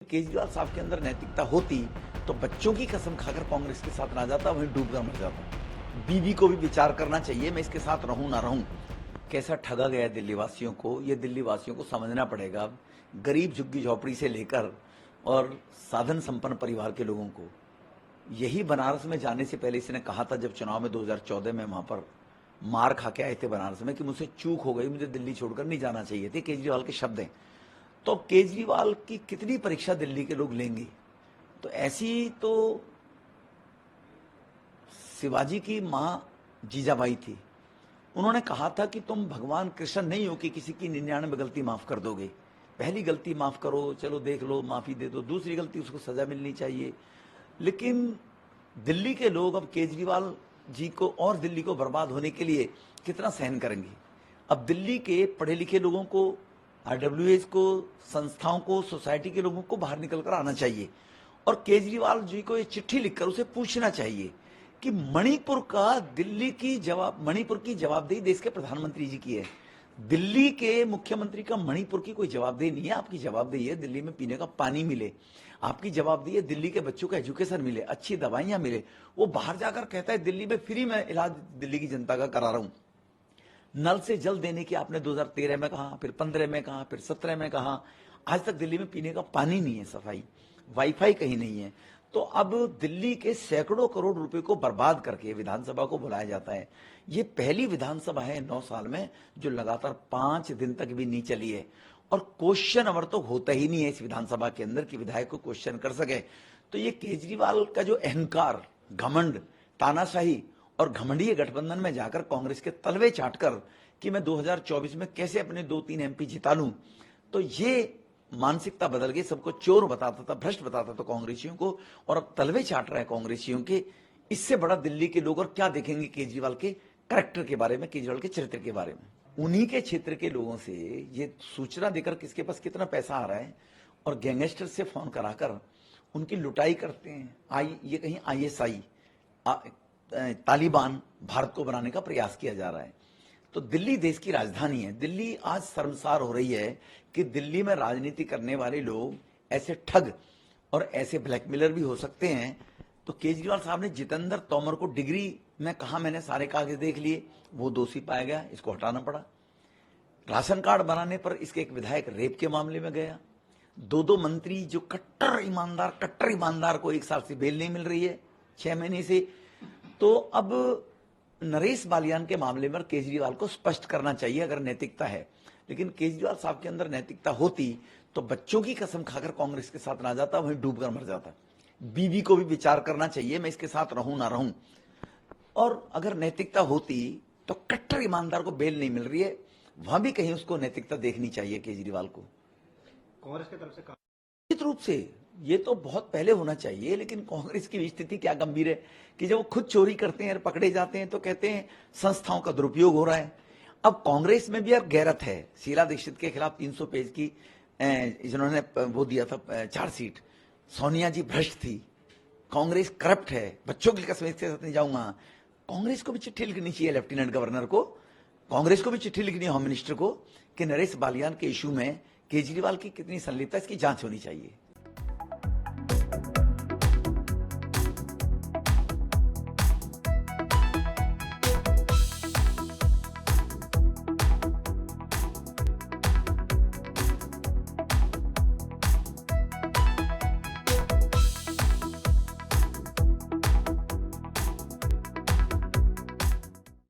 केजरीवाल साहब के अंदर नैतिकता होती तो बच्चों की कसम खाकर कांग्रेस के साथ ना जाता, वहीं डूबकर मर जाता। बीवी को भी विचार करना चाहिए, मैं इसके साथ रहूं ना रहूं। कैसा ठगा गया दिल्ली वासियों को, ये दिल्ली वासियों को समझना पड़ेगा। अब गरीब झुग्गी झोपड़ी से लेकर और साधन संपन्न परिवार के लोगों को, यही बनारस में जाने से पहले इसने कहा था जब चुनाव में 2014 में वहां पर मार खा के आए थे बनारस में कि मुझसे चूक हो गई, मुझे दिल्ली छोड़कर नहीं जाना चाहिए थे। केजरीवाल के शब्द हैं। तो केजरीवाल की कितनी परीक्षा दिल्ली के लोग लेंगे? तो ऐसी तो शिवाजी की मां जीजाबाई थी, उन्होंने कहा था कि तुम भगवान कृष्ण नहीं हो कि किसी की 99 गलती माफ कर दोगे। पहली गलती माफ करो, चलो देख लो, माफी दे दो, दूसरी गलती उसको सजा मिलनी चाहिए। लेकिन दिल्ली के लोग अब केजरीवाल जी को और दिल्ली को बर्बाद होने के लिए कितना सहन करेंगे? अब दिल्ली के पढ़े लिखे लोगों को, आरडब्ल्यूएस को, संस्थाओं को, सोसाइटी के लोगों को बाहर निकलकर आना चाहिए और केजरीवाल जी को ये चिट्ठी लिखकर उसे पूछना चाहिए कि मणिपुर की जवाबदेही देश के प्रधानमंत्री जी की है। दिल्ली के मुख्यमंत्री का मणिपुर की कोई जवाबदेही नहीं है। आपकी जवाबदेही है दिल्ली में पीने का पानी मिले, आपकी जवाबदेही है दिल्ली के बच्चों को एजुकेशन मिले, अच्छी दवाइयां मिले। वो बाहर जाकर कहता है दिल्ली में फ्री में इलाज दिल्ली की जनता का करा रहा हूं। नल से जल देने की आपने 2013 में कहा, फिर 15 में कहा, फिर 17 में कहा। आज तक दिल्ली में पीने का पानी नहीं है, सफाई, वाईफाई कहीं नहीं है। तो अब दिल्ली के सैकड़ों करोड़ रुपए को बर्बाद करके विधानसभा को बुलाया जाता है। ये पहली विधानसभा है 9 साल में जो लगातार 5 दिन तक भी नहीं चली है और क्वेश्चन अवर तो होता ही नहीं है इस विधानसभा के अंदर कि विधायक को क्वेश्चन कर सके। तो ये केजरीवाल का जो अहंकार, घमंड, तानाशाही और घमंडीय गठबंधन में जाकर कांग्रेस के तलवे चाटकर कि मैं 2024 में कैसे अपने 2-3 एमपी जिता लूं, तो ये मानसिकता बदल गई। सबको चोर बताता था, भ्रष्ट बताता था कांग्रेसियों को, और अब तलवे चाट रहा है कांग्रेसियों के। इससे बड़ा दिल्ली के लोग और क्या देखेंगे केजरीवाल के कैरेक्टर के बारे में, केजरीवाल के चरित्र के बारे में। उन्हीं के क्षेत्र के लोगों से ये सूचना देकर किसके पास कितना पैसा आ रहा है और गैंगस्टर से फोन कराकर उनकी लुटाई करते हैं। ये कहीं ISI तालिबान भारत को बनाने का प्रयास किया जा रहा है। तो दिल्ली देश की राजधानी है। दिल्ली आज शर्मसार हो रही है कि दिल्ली में राजनीति करने वाले लोग ऐसे ठग और ऐसे ब्लैकमेलर भी हो सकते हैं। तो केजरीवाल साहब ने जितेंद्र तोमर को डिग्री में कहा मैंने सारे कागज देख लिए, वो दोषी पाया गया, इसको हटाना पड़ा। राशन कार्ड बनाने पर इसके एक विधायक रेप के मामले में गया। 2 मंत्री जो कट्टर ईमानदार को 1 साल से बेल नहीं मिल रही है, 6 महीने से। तो अब नरेश बालियान के मामले में केजरीवाल को स्पष्ट करना चाहिए अगर नैतिकता है। लेकिन केजरीवाल साहब के अंदर नैतिकता होती तो बच्चों की कसम खाकर कांग्रेस के साथ ना जाता, वहीं डूबकर मर जाता। बीवी को भी विचार करना चाहिए, मैं इसके साथ रहूं ना रहूं। और अगर नैतिकता होती तो कट्टर ईमानदार को बेल नहीं मिल रही है, वहां भी कहीं उसको नैतिकता देखनी चाहिए केजरीवाल को। कांग्रेस की तरफ से निश्चित रूप से ये तो बहुत पहले होना चाहिए, लेकिन कांग्रेस की स्थिति क्या गंभीर है कि जब वो खुद चोरी करते हैं और पकड़े जाते हैं तो कहते हैं संस्थाओं का दुरुपयोग हो रहा है। अब कांग्रेस में भी यार गैरत है। शीला दीक्षित के खिलाफ 300 पेज की जिन्होंने वो दिया था चार्जशीट, सोनिया जी भ्रष्ट थी, कांग्रेस करप्ट है, बच्चों की कसम इसके साथ नहीं जाऊंगा। कांग्रेस को भी चिट्ठी लिखनी चाहिए लेफ्टिनेंट गवर्नर को, कांग्रेस को भी चिट्ठी लिखनी है होम मिनिस्टर को कि नरेश बालियान के इशू में केजरीवाल की कितनी संलिप्तता, इसकी जांच होनी चाहिए।